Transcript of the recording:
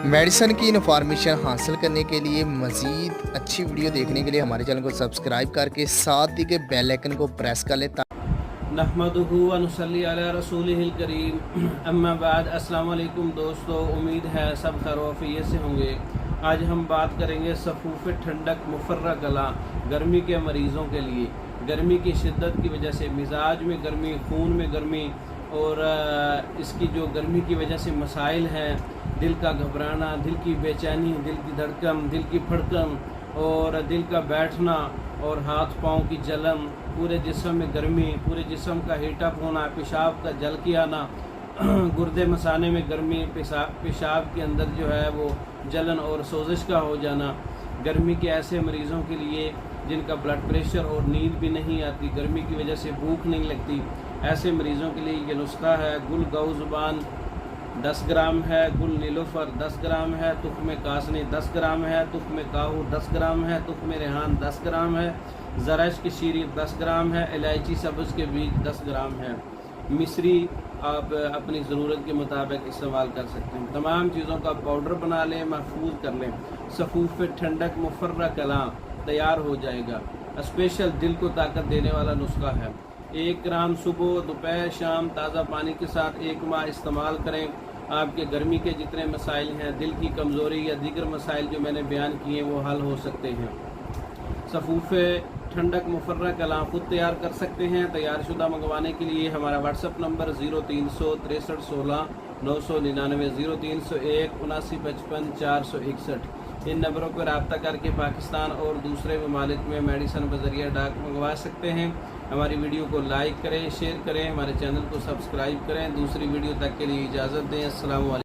Medicine की information हासिल करने के लिए मज़ीद अच्छी वीडियो देखने के लिए हमारे चैनल को सब्सक्राइब करके साथ ही के बेल आइकन को प्रेस कर लें। नहमदुहु व नुसल्ली अला रसूलिहिल करीम अम्मा बाद। अस्सलाम वालेकुम दोस्तों, उम्मीद है सब खैर वफ़ियत से होंगे। आज हम बात करेंगे सफ़ूफ़ ठंडक मुफर्रा कला गर्मी के मरीज़ों के लिए। गर्मी की शिद्दत की वजह से मिजाज में गर्मी, खून में गर्मी और इसकी जो गर्मी की वजह से मसाइल हैं, दिल का घबराना, दिल की बेचैनी, दिल की धड़कन, दिल की फड़कन और दिल का बैठना और हाथ पाँव की जलन, पूरे जिस्म में गर्मी, पूरे जिस्म का हीटअप होना, पेशाब का जल के आना, गुर्दे मसाने में गर्मी, पेशाब के अंदर जो है वो जलन और सोजिश का हो जाना। गर्मी के ऐसे मरीज़ों के लिए जिनका ब्लड प्रेशर और नींद भी नहीं आती, गर्मी की वजह से भूख नहीं लगती, ऐसे मरीज़ों के लिए ये नुस्खा है। गुल गऊ ज़ुबान 10 ग्राम है, गुल नीलोफर 10 ग्राम है, तुख्म कासनी 10 ग्राम है, तुख्म काहू 10 ग्राम है, तुख्म रेहान 10 ग्राम है, ज़रश की शीरी 10 ग्राम है, इलायची सब्ज़ के बीज 10 ग्राम है। मिश्री आप अपनी ज़रूरत के मुताबिक इस्तेमाल कर सकते हैं। तमाम चीज़ों का पाउडर बना लें, महफूज कर लें। सफ़ूफ़ ठंडक मुफर्रा कला तैयार हो जाएगा। स्पेशल दिल को ताकत देने वाला नुस्खा है। 1 ग्राम सुबह, दोपहर, शाम ताज़ा पानी के साथ 1 माह इस्तेमाल करें। आपके गर्मी के जितने मसाइल हैं, दिल की कमज़ोरी या दीगर मसाइल जो मैंने बयान किए वो हल हो सकते हैं। सफ़ूफ़ ठंडक मुफर्रा कलाम खुद तैयार कर सकते हैं। तैयार शुदा मंगवाने के लिए हमारा व्हाट्सअप नंबर 0300 63 16 999 0301 7955 461। इन नंबरों पर रब्ता करके पाकिस्तान और दूसरे ममालिक में मेडिसिन बज़रिया डाक मंगवा सकते हैं। हमारी वीडियो को लाइक करें, शेयर करें, हमारे चैनल को सब्सक्राइब करें। दूसरी वीडियो तक के लिए इजाज़त दें। अस्सलाम वालेकुम।